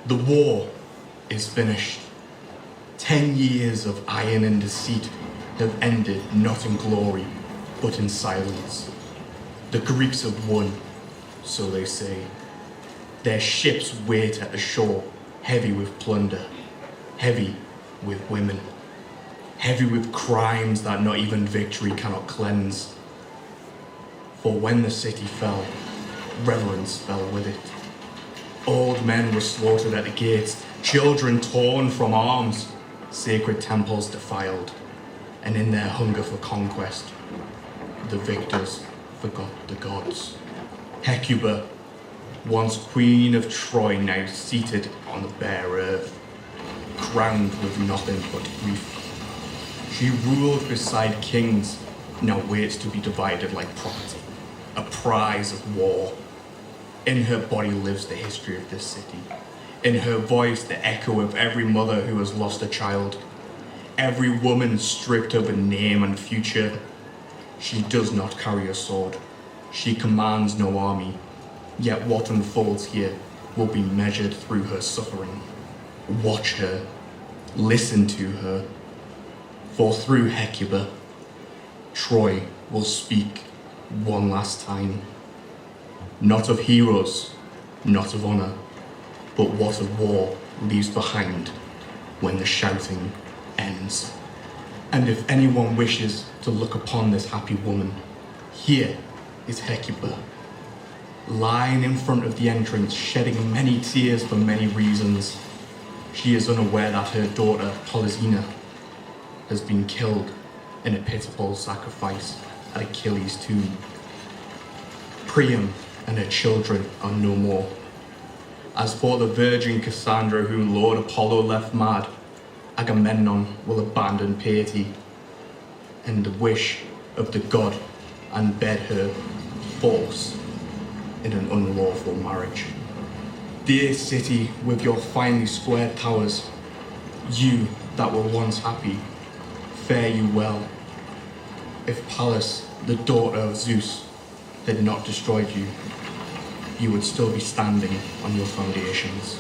The war is finished. 10 years of iron and deceit have ended not in glory, but in silence. The Greeks have won, so they say. Their ships wait at the shore, heavy with plunder, heavy with women, heavy with crimes that not even victory cannot cleanse. For when the city fell, reverence fell with it. Old men were slaughtered at the gates, children torn from arms, sacred temples defiled, and in their hunger for conquest, the victors forgot the gods. Hecuba, once queen of Troy, now seated on the bare earth, crowned with nothing but grief. She ruled beside kings, now waits to be divided like property, a prize of war. In her body lives the history of this city. In her voice, the echo of every mother who has lost a child. Every woman stripped of a name and future. She does not carry a sword. She commands no army. Yet what unfolds here will be measured through her suffering. Watch her. Listen to her. For through Hecuba, Troy will speak one last time. Not of heroes, not of honor, but what a war leaves behind when the shouting ends. And if anyone wishes to look upon this happy woman, here is Hecuba, lying in front of the entrance, shedding many tears for many reasons. She is unaware that her daughter, Polysena, has been killed in a pitiful sacrifice at Achilles' tomb. Priam and her children are no more. As for the virgin Cassandra, whom Lord Apollo left mad, Agamemnon will abandon piety and the wish of the god and bed her false in an unlawful marriage. Dear city with your finely squared towers, you that were once happy, fare you well. If Pallas, the daughter of Zeus, had not destroyed you, you would still be standing on your foundations.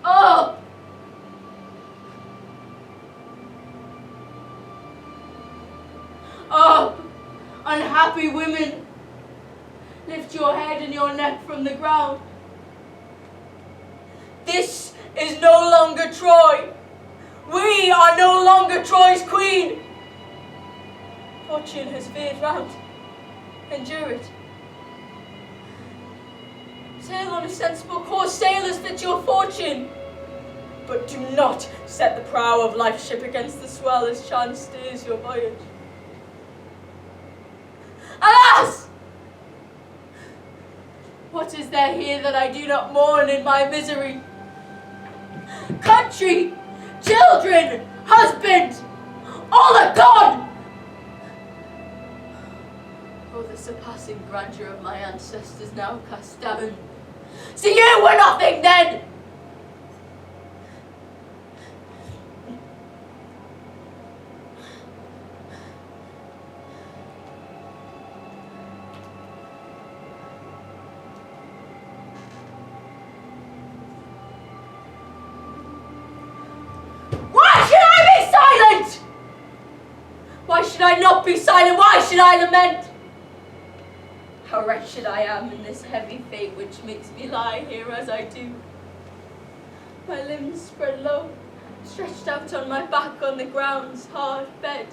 Oh! Oh! Unhappy women! Lift your head and your neck from the ground. This is no longer Troy. We are no longer Troy's queen. Fortune has veered round. Endure it. Sail on a sensible course, sail as fits your fortune. But do not set the prow of life's ship against the swell as chance steers your voyage. Alas! What What is there here that I do not mourn in my misery? Country, children, husband, all are gone! Oh, the surpassing grandeur of my ancestors now cast down. So you were nothing then! Why should I not be silent? Why should I lament? How wretched I am in this heavy fate which makes me lie here as I do. My limbs spread low, stretched out on my back on the ground's hard bed.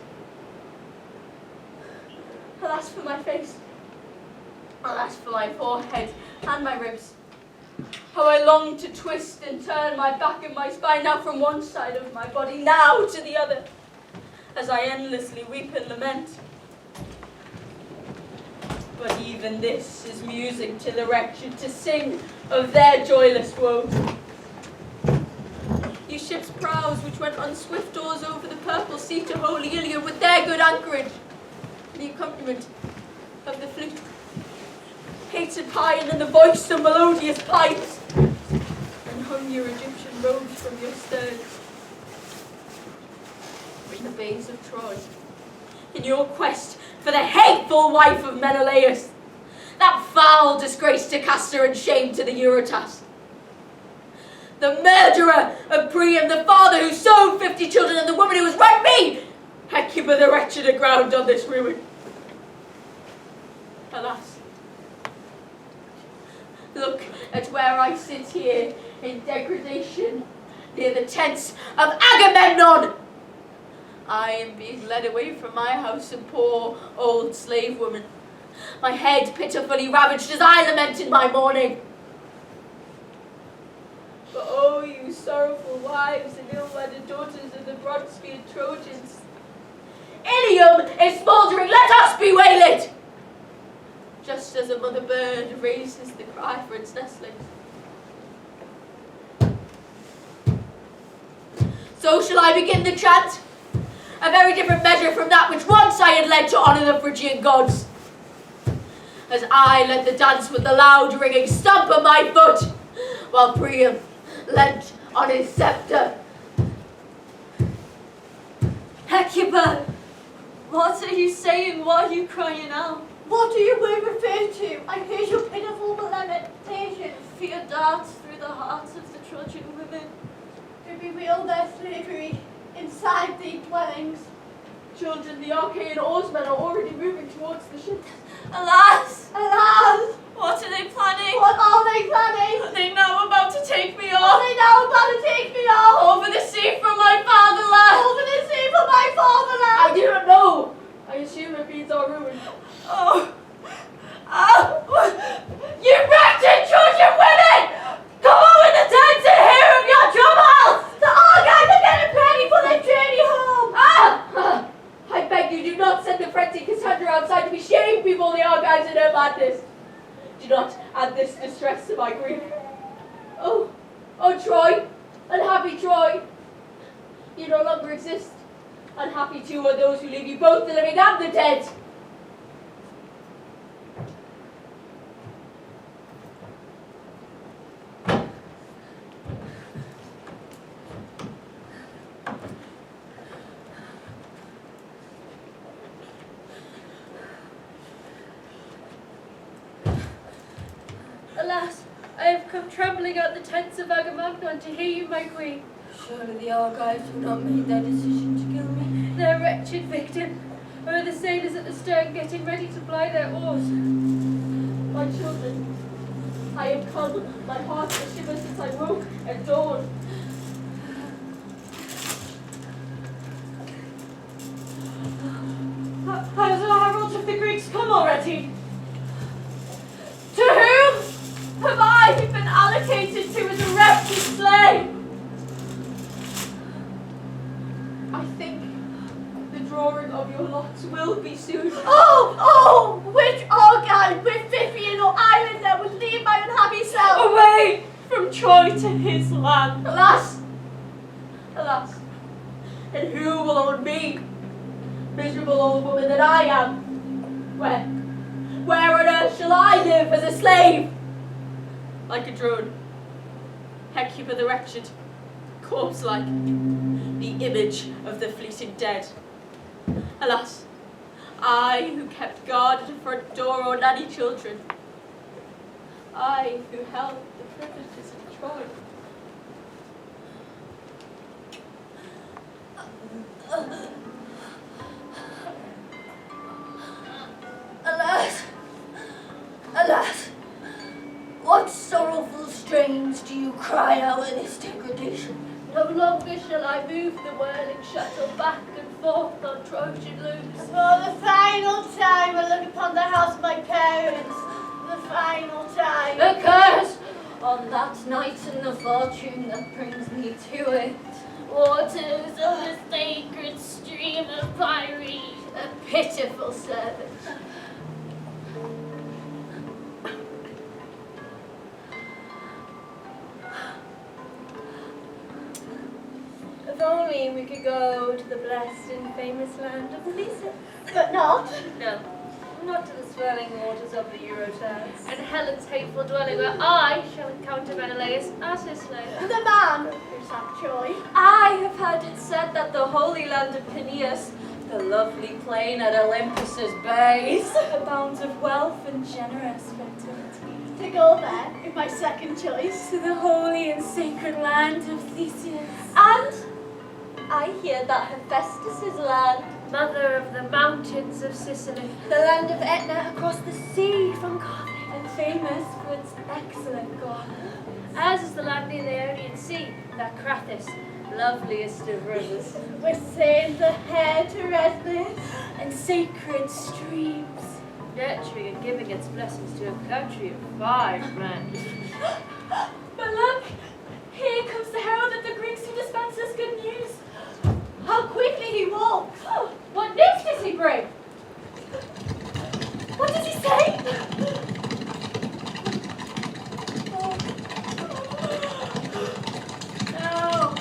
Alas for my face, alas for my forehead and my ribs. How I long to twist and turn my back and my spine, now from one side of my body, now to the other, as I endlessly weep and lament. But even this is music to the wretched, to sing of their joyless woes. You ships' prows which went on swift oars over the purple sea to holy Ilion with their good anchorage, the accompaniment of the flute, hated pine and the voice of melodious pipes, and hung your Egyptian robes from your stern. In the bays of Troy, in your quest for the hateful wife of Menelaus, that foul disgrace to Castor and shame to the Eurotas, the murderer of Priam, the father who sown 50 children, and the woman who has run me, Hecuba the wretched, aground on this ruin. Alas, look at where I sit here in degradation, near the tents of Agamemnon. I am being led away from my house, a poor old slave woman, my head pitifully ravaged as I lament in my mourning. But oh, you sorrowful wives and ill-wedded daughters of the broad-speared Trojans, Ilium is smouldering, let us bewail it! Just as a mother bird raises the cry for its nestlings. So shall I begin the chant? A very different measure from that which once I had led to honour the Phrygian gods. As I led the dance with the loud ringing stump of my foot, while Priam leant on his sceptre. Hecuba, what are you saying? What are you crying out? What do you refer to? I hear your pitiful lamentation. Fear darts through the hearts of the Trojan women. To bewail their slavery inside the dwellings. Children, the Archaean oarsmen are already moving towards the ship. Alas! Alas! What are they planning? What are they planning? Are they now about to take me Are off? they now about to take me off? Over the sea from my fatherland! Over the sea from my fatherland! I do not know. I assume it means our ruin. Oh! You wretched Trojan women! Come on with the tents and hear of your troubles! The Argives are getting ready for their journey home! I beg you, do not send the frenzied Cassandra outside to be shamed before the Argives in her madness. Do not add this distress to my grief. Oh, Troy, unhappy Troy. You no longer exist. Unhappy too are those who leave you, both the living and the dead. Alas, I have come trembling out the tents of Agamemnon to hear you, my queen. Surely the Argives have not made their decision to kill me. Their wretched victim. Or are the sailors at the stern getting ready to ply their oars? My children, I have come. My heart has shivered since I woke at dawn. Has the herald of the Greeks come already? To whom have I been allocated to as a wretched slave? I think the drawing of your lots will be soon. Oh! Which Argive with Vivian or Islander would leave my his land. Alas! Alas! And who will own me? Miserable old woman that I am. Where on earth shall I live as a slave? Like a drone, Hecuba the wretched, corpse-like, the image of the fleeting dead. Alas, I who kept guard at a front door or nanny children, I who held the privileges of Troy. Alas! Alas! What sorrowful strains do you cry out in this degradation? No longer shall I move the whirling shuttle back and forth on Trojan loops. For the final time I look upon the house of my parents. The final time. The curse on that night and the fortune that brings me to it. Waters of the sacred stream of Pyre. A pitiful servant. If only we could go to the blessed and famous land of Lycia. But not. No, not to the swirling waters of the Eurotas. And Helen's hateful dwelling where I shall encounter Menelaus as his slave. The man who sank Troy. I have heard it said that the holy land of Peneus, the lovely plain at Olympus's base, abounds of wealth and generous fertility. To go there is my second choice. To the holy and sacred land of Theseus. And I hear that Hephaestus' land, Mother of the mountains of Sicily. the land of Etna across the sea from Carthage, and famous for its excellent gardens. As is the land near the Ionian Sea, that Crathis, loveliest of rivers. With sails the hair to restless. And sacred streams. Nurturing and giving its blessings to a country of fine men. But look, here comes the herald of the Greeks who dispenses good news. How quickly he walks. Oh, what news does he bring? What does he say? No,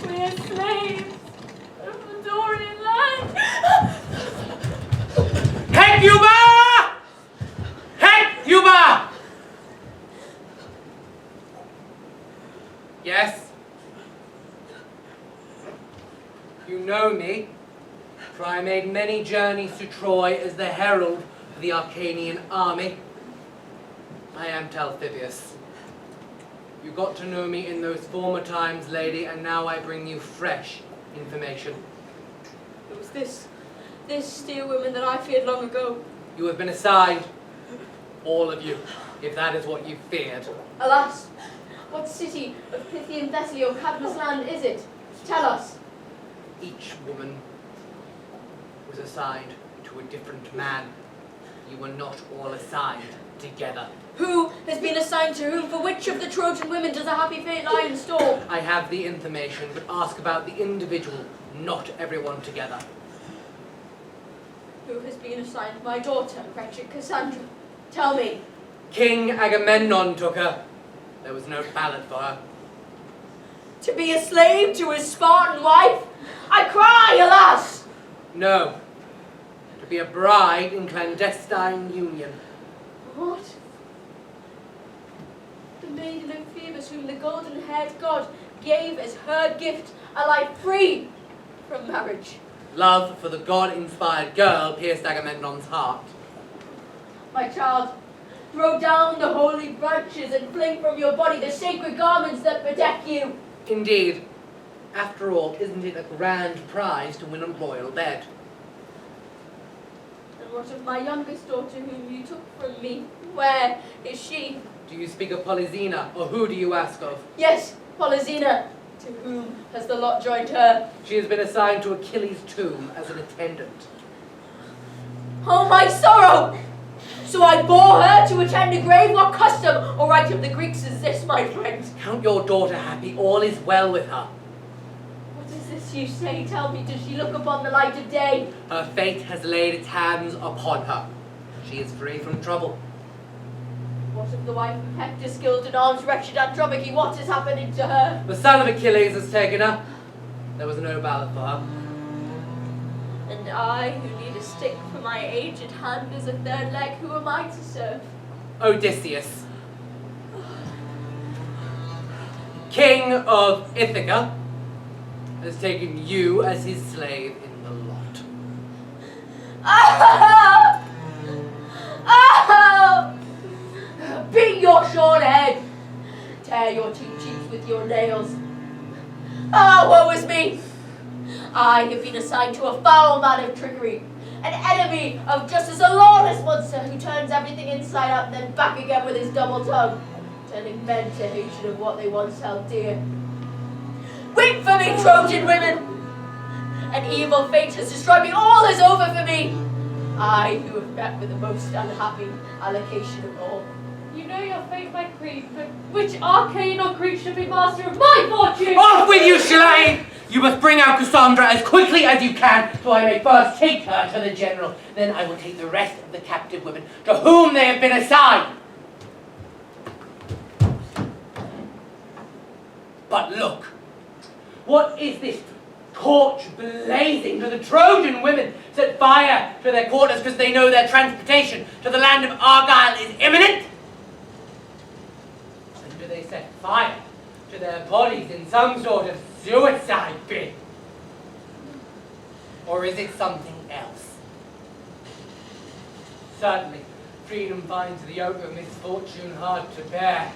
we are slaves of the Dorian land. Hecuba! Hecuba! Yes? You know me, for I made many journeys to Troy as the herald of the Achaean army. I am Talthybius. You got to know me in those former times, lady, and now I bring you fresh information. It was this steel woman that I feared long ago. You have been assigned, all of you, if that is what you feared. Alas, what city of Pythian Thessaly or Cadmus land is it? Tell us. Each woman was assigned to a different man. You were not all assigned together. Who has been assigned to whom? For which of the Trojan women does a happy fate lie in store? I have the information, but ask about the individual, not everyone together. Who has been assigned my daughter, wretched Cassandra? Tell me. King Agamemnon took her. There was no ballot for her. To be a slave to his Spartan wife? I cry, alas! No. To be a bride in clandestine union. What? The maiden of Phoebus, whom the golden-haired god gave as her gift, a life free from marriage. Love for the god-inspired girl pierced Agamemnon's heart. My child, throw down the holy branches and fling from your body the sacred garments that bedeck you. Indeed. After all, isn't it a grand prize to win a royal bed? And what of my youngest daughter whom you took from me? Where is she? Do you speak of Polysena, or who do you ask of? Yes, Polysena. To whom has the lot joined her? She has been assigned to Achilles' tomb as an attendant. Oh, my sorrow! So I bore her to attend a grave? What custom or right of the Greeks is this, my friend? Count your daughter happy, all is well with her. What is this you say? Tell me, does she look upon the light of day? Her fate has laid its hands upon her. She is free from trouble. What of the wife of Hector, skilled in arms, wretched Andromache? What is happening to her? The son of Achilles has taken her. There was no ballot for her. And I, who need a stick for my aged hand as a third leg, who am I to serve? Odysseus, king of Ithaca, has taken you as his slave in the lot. Oh! Oh! Beat your short head! Tear your two cheeks with your nails. Oh, woe is me! I have been assigned to a foul man of trickery, an enemy of justice, a lawless monster who turns everything inside out and then back again with his double tongue, turning men to hatred of what they once held dear. Weep for me, Trojan women! An evil fate has destroyed me, all is over for me! I, who have met with the most unhappy allocation of all. You know your fate, my queen, but which arcane or Greek should be master of my fortune? Off with you, slave! You must bring out Cassandra as quickly as you can, so I may first take her to the general. Then I will take the rest of the captive women to whom they have been assigned. But look, what is this torch blazing? Do the Trojan women set fire to their quarters because they know their transportation to the land of Argyle is imminent? And do they set fire to their bodies in some sort of suicide bid? Or is it something else? Certainly, freedom finds the yoke of misfortune hard to bear.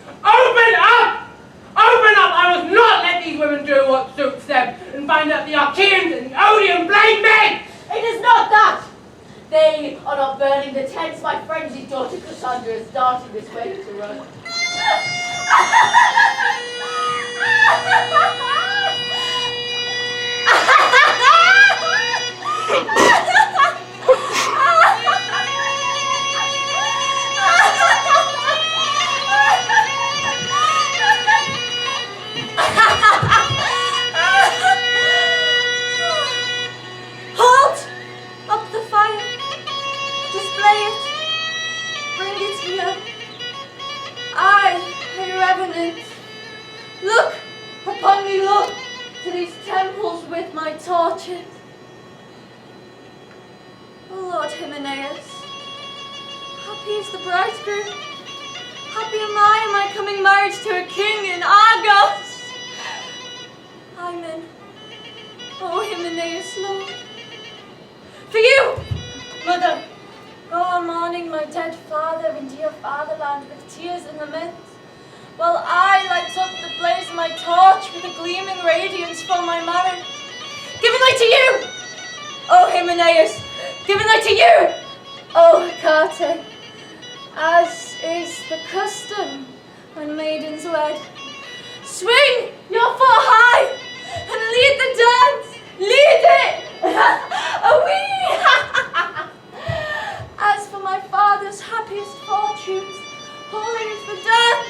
Open up! Open up! I must not let these women do what suits them and find out the Achaeans and the Odeon blame me! It is not that! They are not burning the tents. My frenzied daughter Cassandra is darting this way to run. Halt! Up the fire. Display it. Bring it here. I, her revenant, look upon me, look to these temples with my torches. O Lord Hymenaeus, happy is the bridegroom. Happy am I in my coming marriage to a king in Argos. Hymen, O Hymenaeus, Lord. For you, mother, go on mourning my dead father into your fatherland with tears and laments, while I light up the blaze of my torch with a gleaming radiance for my marriage. Giving light to you, O Hymenaeus, giving light to you, O Hecate, as is the custom when maidens wed. Swing your foot high and lead the dance. Lead it! As for my father's happiest fortunes, holy is the dance.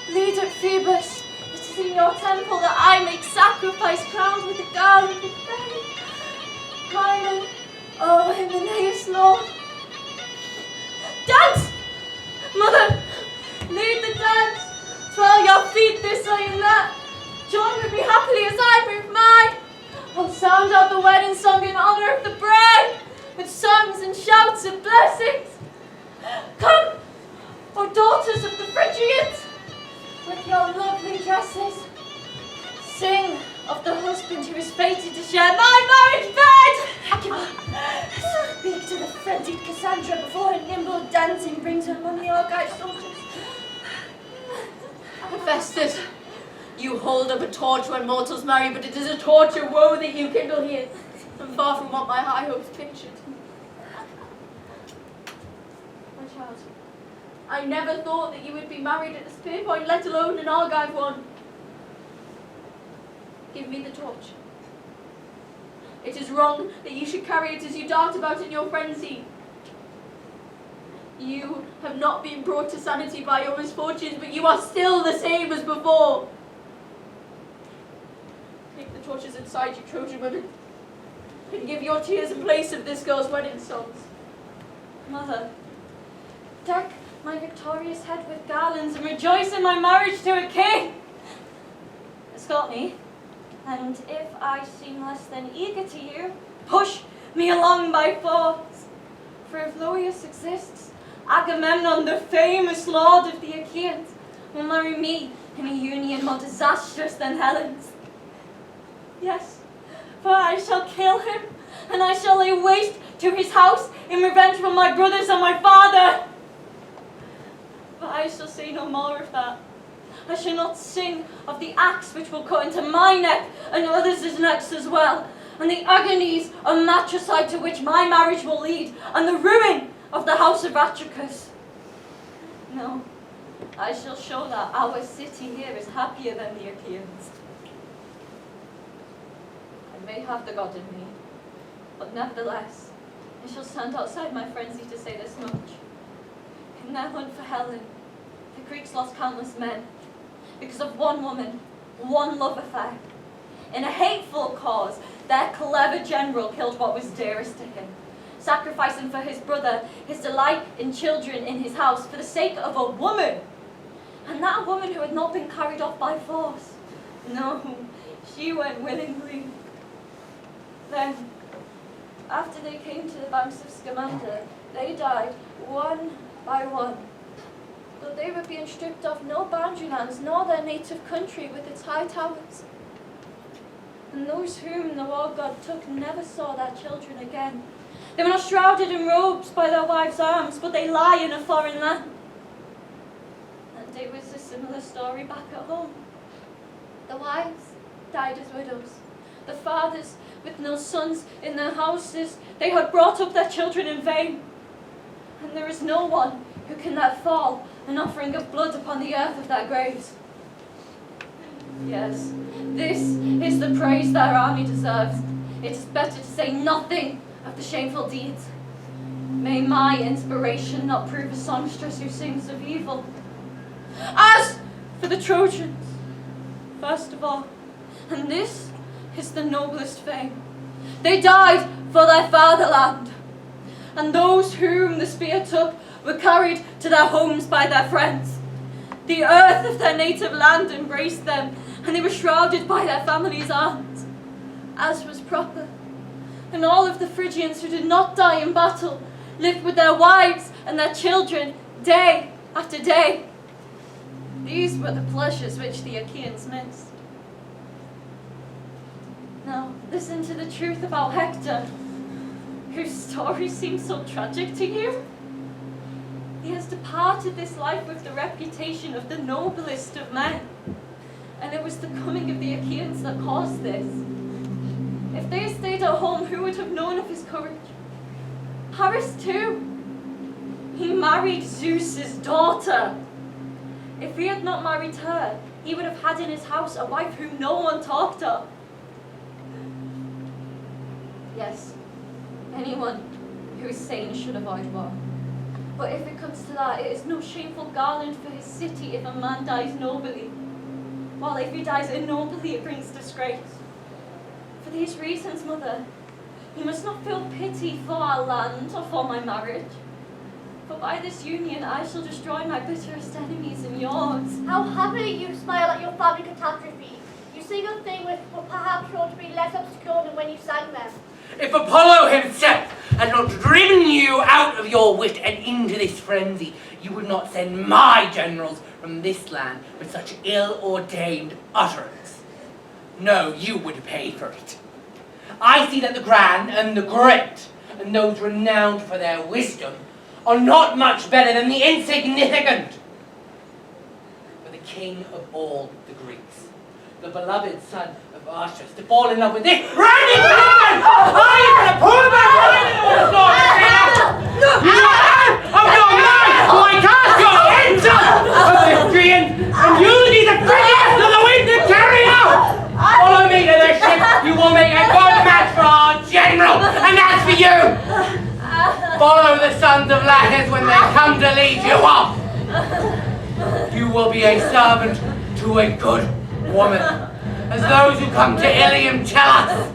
Lead it, Phoebus. It is in your temple that I make sacrifice, crowned with a garland of bay. Hymen, O Hymenaeus, Lord. Dance! Mother, lead the dance. Twirl your feet this way and that. Join with me happily as I move mine. I'll sound out the wedding song in honor of the bride, with songs and shouts of blessings. Come, O daughters of the Phrygians, with your lovely dresses. Sing of the husband who is fated to share my marriage bed. Speak to the frenzied Cassandra before her nimble dancing brings her among the Argive soldiers. Hephaestus, you hold up a torch when mortals marry, but it is a torch of woe that you kindle here, and far from what my high hopes pictured. My child, I never thought that you would be married at a spear point, let alone an Argive one. Give me the torch. It is wrong that you should carry it as you dart about in your frenzy. You have not been brought to sanity by your misfortunes, but you are still the same as before. Take the torches inside you, Trojan women, and give your tears in place of this girl's wedding songs. Mother, deck my victorious head with garlands and rejoice in my marriage to a king. Escort me, and if I seem less than eager to you, push me along by force. For if Laius exists, Agamemnon, the famous lord of the Achaeans, will marry me in a union more disastrous than Helen's. Yes, for I shall kill him, and I shall lay waste to his house in revenge for my brothers and my father. But I shall say no more of that. I shall not sing of the axe which will cut into my neck and others' necks as well, and the agonies of matricide to which my marriage will lead, and the ruin of the house of Atricus. No, I shall show that our city here is happier than the Achaeans. I may have the god in me, but nevertheless, I shall stand outside my frenzy to say this much. In their hunt for Helen, the Greeks lost countless men, because of one woman, one love affair. In a hateful cause, their clever general killed what was dearest to him, sacrificing for his brother his delight in children in his house for the sake of a woman. And that woman who had not been carried off by force. No, she went willingly. Then, after they came to the banks of Scamander, they died one by one. Though they were being stripped of no boundary lands, nor their native country with its high towers. And those whom the war god took never saw their children again. They were not shrouded in robes by their wives' arms, but they lie in a foreign land. And it was a similar story back at home. The wives died as widows. The fathers, with no sons in their houses, they had brought up their children in vain. And there is no one who can let fall an offering of blood upon the earth of their graves. Yes, this is the praise their army deserves. It is better to say nothing of the shameful deeds. May my inspiration not prove a songstress who sings of evil. As for the Trojans, first of all, and this is the noblest fame, they died for their fatherland, and those whom the spear took were carried to their homes by their friends. The earth of their native land embraced them, and they were shrouded by their families' arms, as was proper. And all of the Phrygians who did not die in battle lived with their wives and their children day after day. These were the pleasures which the Achaeans missed. Now, listen to the truth about Hector, whose story seems so tragic to you. He has departed this life with the reputation of the noblest of men. And it was the coming of the Achaeans that caused this. If they had stayed at home, who would have known of his courage? Paris too. He married Zeus's daughter. If he had not married her, he would have had in his house a wife whom no one talked of. Yes, anyone who is sane should avoid war. But if it comes to that, it is no shameful garland for his city if a man dies nobly, while if he dies ignobly, it brings disgrace. For these reasons, mother, you must not feel pity for our land or for my marriage. For by this union, I shall destroy my bitterest enemies and yours. How happily you smile at your family catastrophe. You sing of things which were perhaps thought to be less obscure than when you sang them. If Apollo himself had not driven you out of your wit and into this frenzy, you would not send my generals from this land with such ill-ordained utterance. No, you would pay for it. I see that the grand and the great, and those renowned for their wisdom, are not much better than the insignificant. For the king of all the Greeks, the beloved son of Archus, to fall in love with this randy woman! I am the poor man right in the floor! You are out of your mind! So I cast your insult of the Phrygians, and you be the prettiest of the winter carrier! Follow me to the ship, you will make a good match for our general, and that's for you! Follow the sons of Lacus when they come to lead you off! You will be a servant to a good woman, as those who come to Ilium tell us.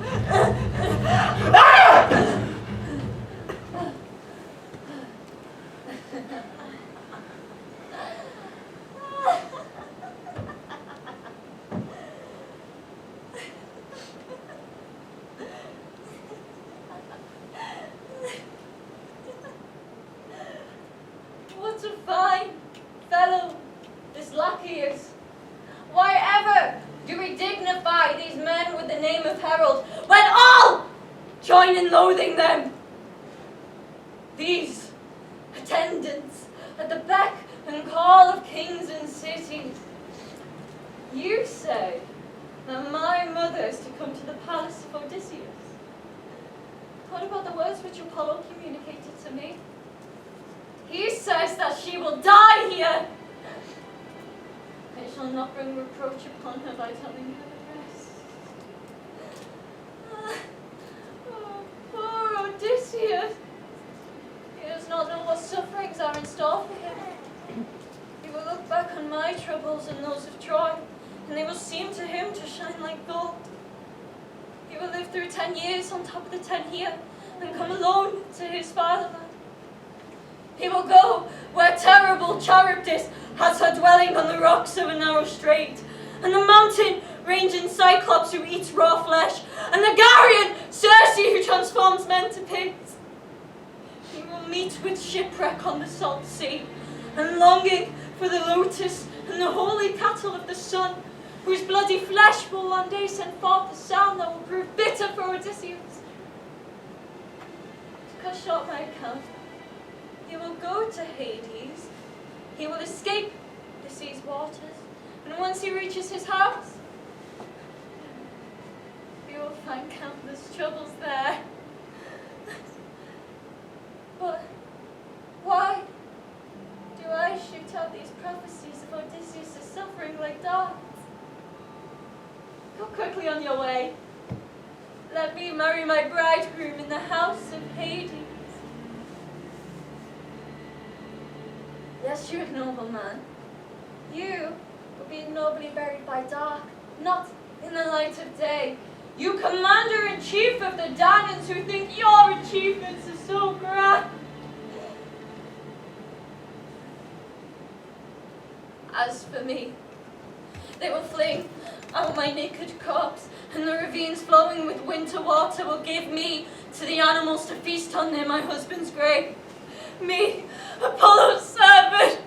name of herald, when all join in loathing them. These attendants at the beck and call of kings and cities. You say that my mother is to come to the palace of Odysseus. What about the words which Apollo communicated to me? He says that she will die here. I shall not bring reproach upon her by telling her the rest. Oh, poor Odysseus. He does not know what sufferings are in store for him. He will look back on my troubles and those of Troy, and they will seem to him to shine like gold. He will live through 10 years on top of the 10 here, and come alone to his fatherland. He will go where terrible Charybdis has her dwelling on the rocks of a narrow strait, and the mountain-ranging Cyclops who eats raw flesh, and the Garian Circe who transforms men to pigs. He will meet with shipwreck on the salt sea, and longing for the lotus and the holy cattle of the sun, whose bloody flesh will one day send forth a sound that will prove bitter for Odysseus. To cut short my account, he will go to Hades, he will escape the sea's waters, and once he reaches his house, he will find countless troubles there. But why do I shoot out these prophecies of Odysseus' suffering like darts? Go quickly on your way. Let me marry my bridegroom in the house of Hades. Yes, you're a noble man. You will be nobly buried by dark, not in the light of day. You commander-in-chief of the Danaans who think your achievements are so grand. As for me, they will fling out my naked corpse, and the ravines flowing with winter water will give me to the animals to feast on near my husband's grave. Me, Apollo's servant!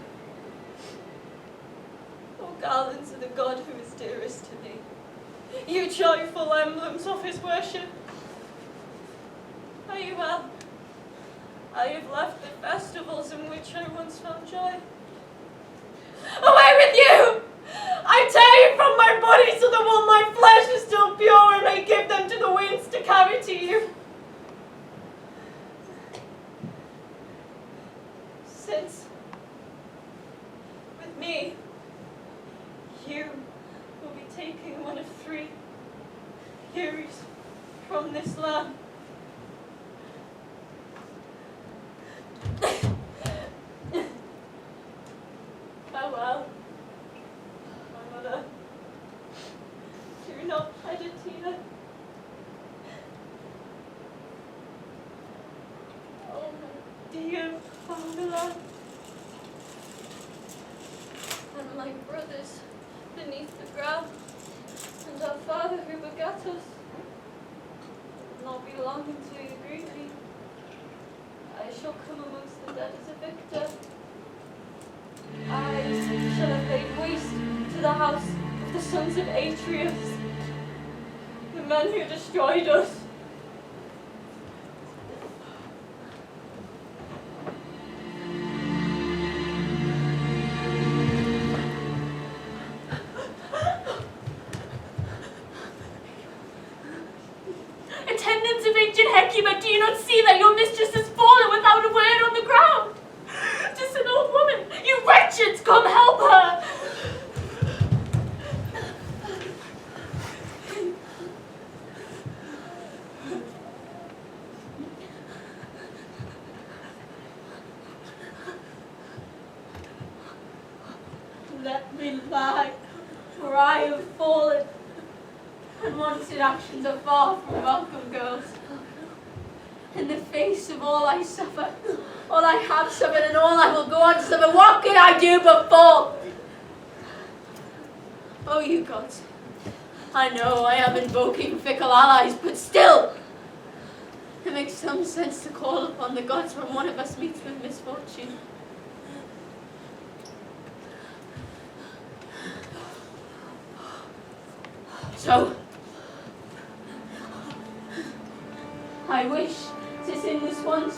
Oh, garlands of the god who is dearest to me, you joyful emblems of his worship. Are you well? I have left the festivals in which I once found joy. Away with you! I tear you from my body so that while my flesh is still pure, I may give them to the winds to carry to you. Since, with me, you will be taking one of 3 Furies from this land. Farewell, my mother. Do not shed a tear. Oh, my dear fatherland. And my brothers beneath the ground, and our Father who begat us, will not be long until you greet me. I shall come amongst the dead as a victor. I shall have laid waste to the house of the sons of Atreus, the men who destroyed us. Attendants of ancient Hecuba, do you not see that your mistress has fallen without a word on the ground? 'Tis an old woman. You wretches, come help her! Let me lie, for I have fallen. Unwanted actions are far from welcome, girls. In the face of all I suffer, all I have suffered and all I will go on to suffer, what can I do but fall? Oh, you gods, I know I am invoking fickle allies, but still, it makes some sense to call upon the gods when one of us meets with misfortune. So, I wish to sing this one